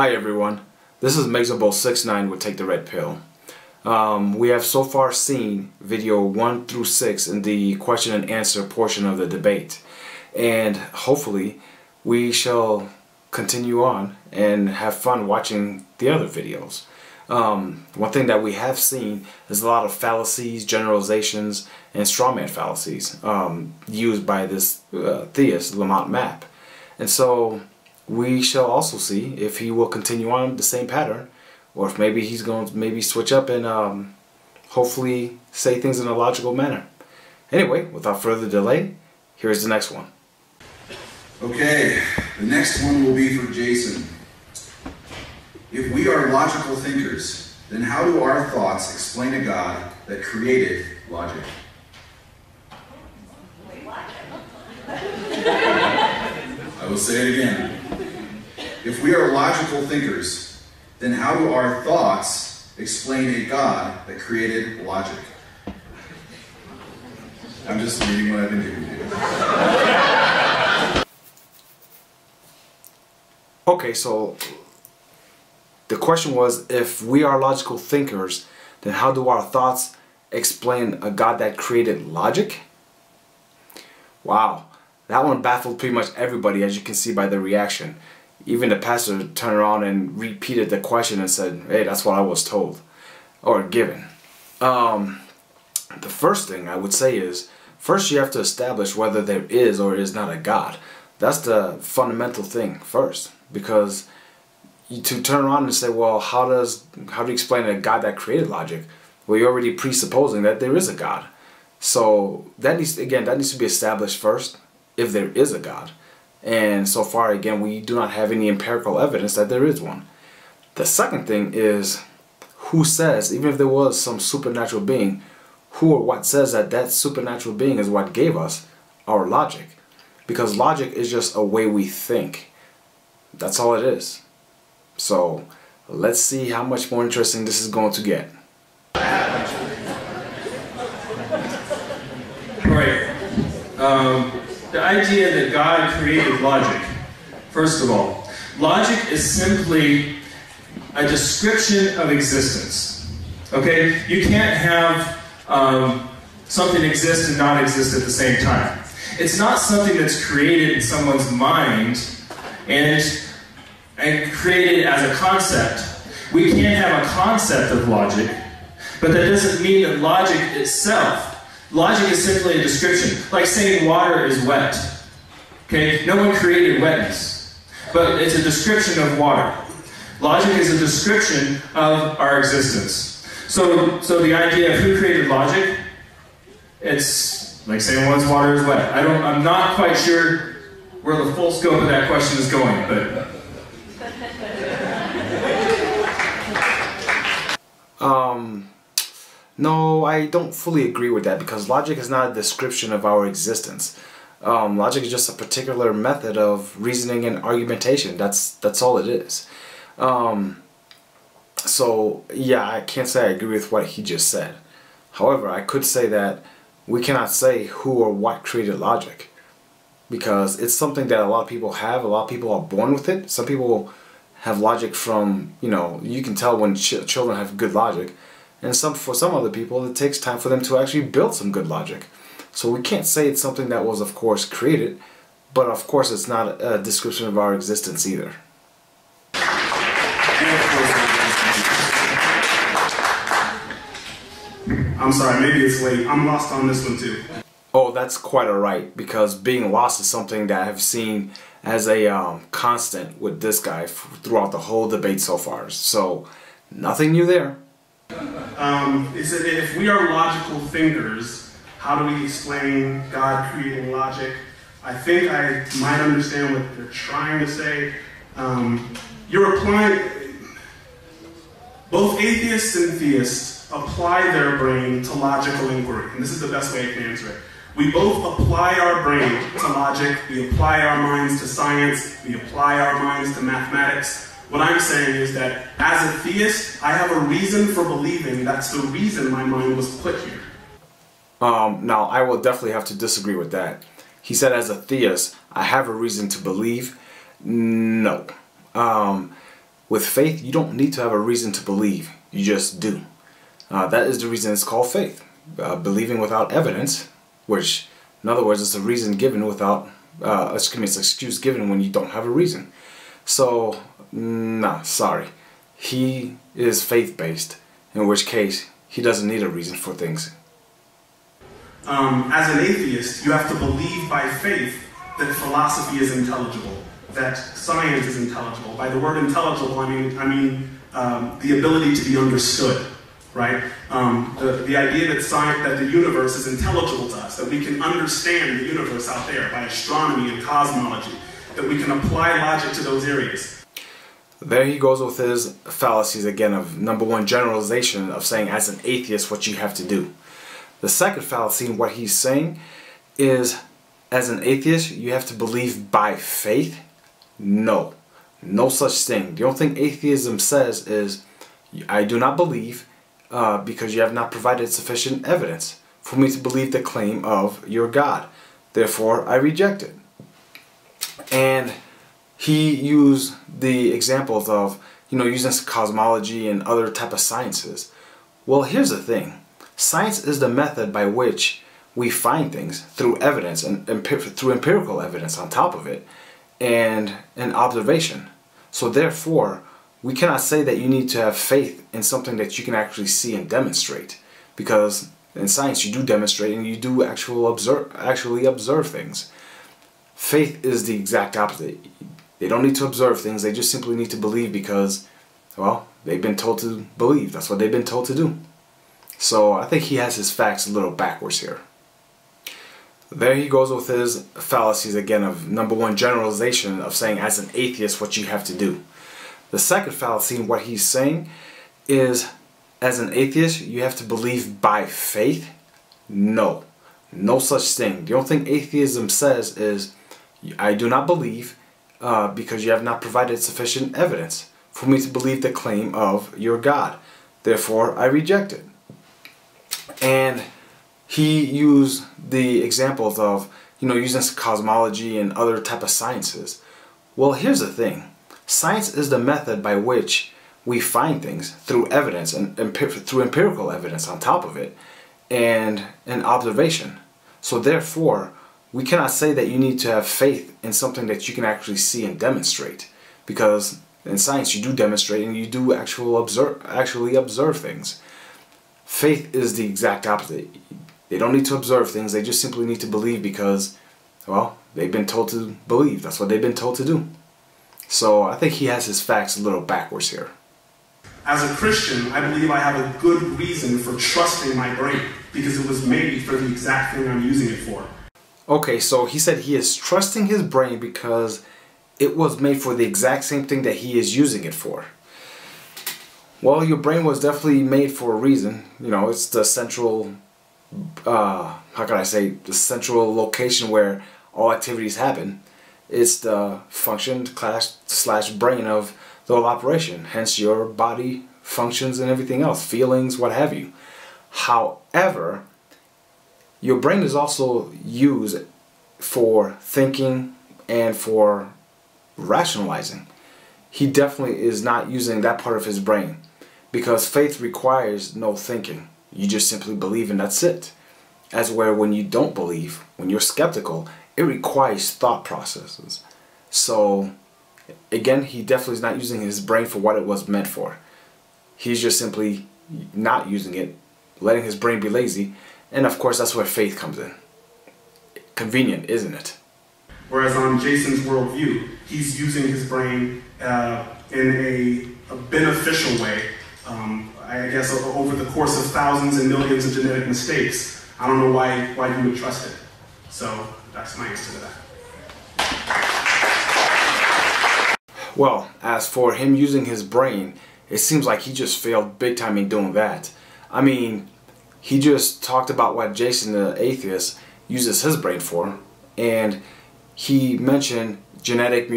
Hi everyone, this is Mexable69 with Take the Red Pill. We have so far seen video 1 through 6 in the question and answer portion of the debate, and hopefully we shall continue on and have fun watching the other videos. One thing that we have seen is a lot of fallacies, generalizations, and strawman fallacies used by this theist, Lamont Mapp. And so we shall also see if he will continue on the same pattern, or if maybe he's going to switch up and hopefully say things in a logical manner. Anyway, without further delay, here's the next one. Okay, the next one will be for Jason. If we are logical thinkers, then how do our thoughts explain a God that created logic? I will say it again. If we are logical thinkers, then how do our thoughts explain a God that created logic? I'm just reading what I've been giving you. Okay, so the question was, if we are logical thinkers, then how do our thoughts explain a God that created logic? Wow, that one baffled pretty much everybody, as you can see by the reaction. Even the pastor turned around and repeated the question and said, hey, that's what I was told or given. The first thing I would say is, first you have to establish whether there is or is not a God. That's the fundamental thing first, because to turn around and say, well, how do you explain a God that created logic? Well, you're already presupposing that there is a God. So that needs to be established first, if there is a God. And so far, again, we do not have any empirical evidence that there is one. The second thing is, who says, even if there was some supernatural being, who or what says that that supernatural being is what gave us our logic? Because logic is just a way we think. That's all it is. So let's see how much more interesting this is going to get. Right. The idea that God created logic. First of all, logic is simply a description of existence. Okay? You can't have something exist and not exist at the same time. It's not something that's created in someone's mind and created as a concept. We can't have a concept of logic, but that doesn't mean that logic itself. Logic is simply a description, like saying water is wet. Okay? No one created wetness, but it's a description of water. Logic is a description of our existence. So the idea of who created logic, it's like saying one's water is wet. I'm not quite sure where the full scope of that question is going, but No, I don't fully agree with that, because logic is not a description of our existence. Logic is just a particular method of reasoning and argumentation. That's all it is. So yeah, I can't say I agree with what he just said. However, I could say that we cannot say who or what created logic, because it's something that a lot of people have. A lot of people are born with it. Some people have logic from, you can tell when children have good logic. And for some other people, it takes time for them to actually build some good logic. So we can't say it's something that was, of course, created, but of course it's not a description of our existence either. I'm sorry, maybe it's late. I'm lost on this one too. Oh, that's quite alright, because being lost is something that I've seen as a constant with this guy throughout the whole debate so far. So, nothing new there. It said, if we are logical thinkers, how do we explain God creating logic? I think I might understand what you're trying to say. You're applying, both atheists and theists apply their brain to logical inquiry, and this is the best way I can answer it. We both apply our brain to logic, we apply our minds to science, we apply our minds to mathematics. What I'm saying is that as a theist, I have a reason for believing that's the reason my mind was put here. Now, I will definitely have to disagree with that. He said, as a theist, I have a reason to believe. No. With faith, you don't need to have a reason to believe. You just do. That is the reason it's called faith. Believing without evidence, which, in other words, it's a reason given without, it's an excuse given when you don't have a reason. So, nah, sorry. He is faith-based, in which case, he doesn't need a reason for things. As an atheist, you have to believe by faith that philosophy is intelligible, that science is intelligible. By the word intelligible, I mean the ability to be understood, right? The idea that the universe is intelligible to us, that we can understand the universe out there by astronomy and cosmology, that we can apply logic to those areas. There he goes with his fallacies again of number one, generalization of saying as an atheist what you have to do. The second fallacy, what he's saying is, as an atheist, you have to believe by faith. No. No such thing. The only thing atheism says is, I do not believe because you have not provided sufficient evidence for me to believe the claim of your God. Therefore, I reject it. And he used the examples of, using cosmology and other type of sciences. Well, here's the thing. Science is the method by which we find things through evidence and through empirical evidence on top of it and an observation. So therefore, we cannot say that you need to have faith in something that you can actually see and demonstrate, because in science you do demonstrate and you do actually observe things. Faith is the exact opposite. They don't need to observe things, they just simply need to believe because, well, they've been told to believe. That's what they've been told to do. So I think he has his facts a little backwards here. There he goes with his fallacies again of number one, generalization of saying as an atheist what you have to do. The second fallacy, what he's saying is, as an atheist, you have to believe by faith. No. No such thing. The only thing atheism says is, I do not believe because you have not provided sufficient evidence for me to believe the claim of your God. Therefore, I reject it. And he used the examples of, using cosmology and other type of sciences. Well, here's the thing. Science is the method by which we find things through evidence and through empirical evidence on top of it and an observation. So therefore, we cannot say that you need to have faith in something that you can actually see and demonstrate, because in science you do demonstrate and you do actually observe things. Faith is the exact opposite. They don't need to observe things, they just simply need to believe because, well, they've been told to believe. That's what they've been told to do. So I think he has his facts a little backwards here. As a Christian, I believe I have a good reason for trusting my brain, because it was made for the exact thing I'm using it for. Okay, so he said he is trusting his brain because it was made for the exact same thing that he is using it for. Well, your brain was definitely made for a reason. It's the central, how can I say, the central location where all activities happen. It's the function slash brain of the whole operation. Hence your body functions and everything else, feelings, what have you. However, your brain is also used for thinking and for rationalizing. He definitely is not using that part of his brain, because faith requires no thinking. You just simply believe and that's it. As where when you don't believe, when you're skeptical, it requires thought processes. So again, he definitely is not using his brain for what it was meant for. He's just simply not using it, letting his brain be lazy, and of course that's where faith comes in. Convenient, isn't it? Whereas on Jason's worldview, he's using his brain in a beneficial way. I guess over the course of thousands and millions of genetic mistakes. I don't know why you would trust it. So that's my answer to that. Well, as for him using his brain, it seems like he just failed big time in doing that. I mean, he just talked about what Jason the atheist uses his brain for, and he mentioned genetic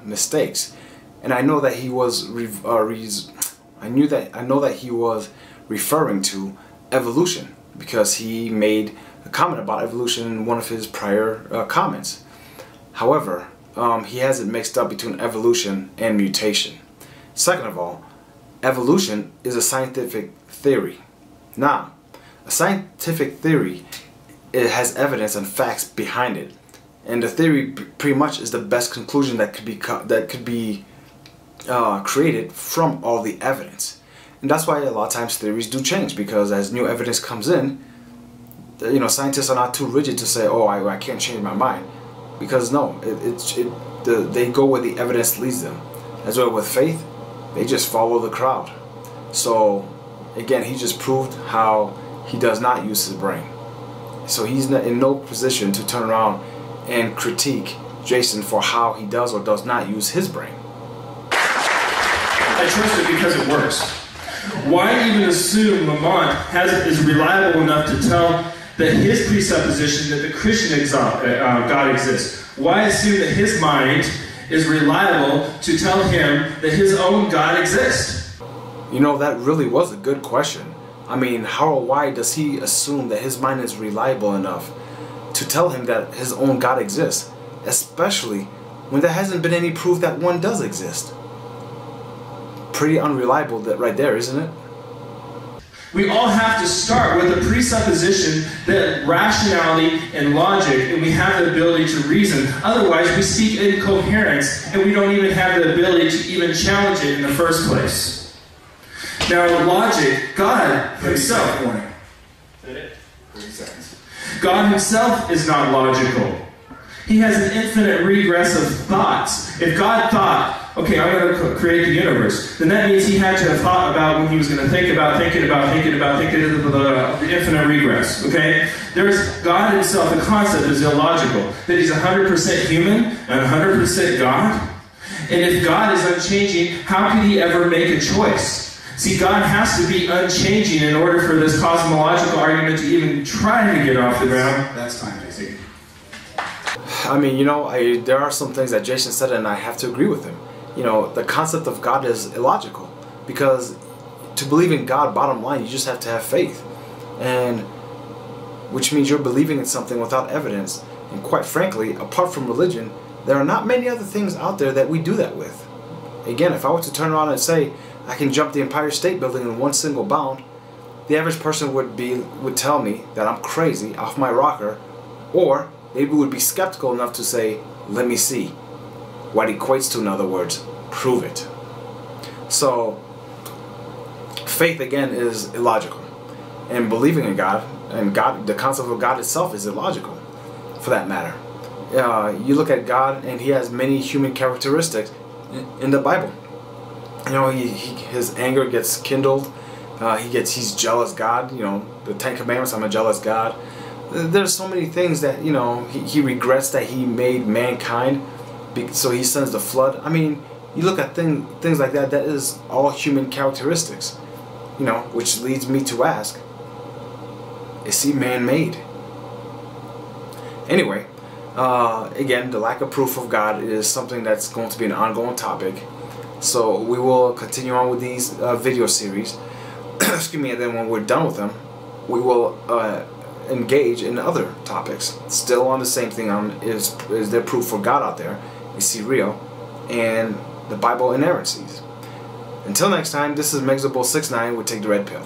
mistakes. And I know that he was I know that he was referring to evolution, because he made a comment about evolution in one of his prior comments. However, he has it mixed up between evolution and mutation. Second of all, evolution is a scientific theory. Now, a scientific theory, it has evidence and facts behind it, and the theory pretty much is the best conclusion that could be created from all the evidence. And that's why a lot of times theories do change, because as new evidence comes in, you know, scientists are not too rigid to say, oh, I can't change my mind, because no, they go where the evidence leads them. As well with faith, they just follow the crowd. So again, he just proved how he does not use his brain. So he's in no position to turn around and critique Jason for how he does or does not use his brain. I trust it because it works. Why even assume Lamont is reliable enough to tell that his presupposition that the Christian God exists? Why assume that his mind is reliable to tell him that his own God exists? You know, that really was a good question. I mean, how or why does he assume that his mind is reliable enough to tell him that his own God exists, especially when there hasn't been any proof that one does exist? Pretty unreliable right there, isn't it? We all have to start with the presupposition that rationality and logic, and we have the ability to reason. Otherwise, we seek incoherence, and we don't even have the ability to even challenge it in the first place. Now, logic, God himself. 30 seconds. God himself is not logical. He has an infinite regress of thoughts. If God thought, okay, I'm going to create the universe, then that means he had to have thought about when he was going to thinking about the infinite regress, okay? God himself, the concept is illogical, that he's 100% human and 100% God. And if God is unchanging, how could he ever make a choice? See, God has to be unchanging in order for this cosmological argument to even try to get off the ground. That's time, JC. I mean, you know, there are some things that Jason said and I have to agree with him. You know, the concept of God is illogical, because to believe in God, bottom line, you just have to have faith, and which means you're believing in something without evidence. And quite frankly, apart from religion, there are not many other things out there that we do that with. Again, if I were to turn around and say I can jump the Empire State Building in one single bound, the average person would tell me that I'm crazy, off my rocker, or maybe would be skeptical enough to say, let me see. What equates to, in other words, prove it. So, faith again is illogical. And believing in God, and God, the concept of God itself is illogical, for that matter. You look at God and he has many human characteristics in the Bible. You know, his anger gets kindled. He's jealous God. You know, the Ten Commandments, I'm a jealous God. There's so many things that, you know, he regrets that he made mankind, so he sends the flood. I mean, you look at things like that, that is all human characteristics, you know, which leads me to ask, is he man-made? Anyway, again, the lack of proof of God is something that's going to be an ongoing topic, so we will continue on with these video series. Excuse me, and then when we're done with them, we will engage in other topics. Still on the same thing, is there proof for God out there? Is he real? And the Bible inerrancies. Until next time, this is Megzable69 with Take the Red Pill.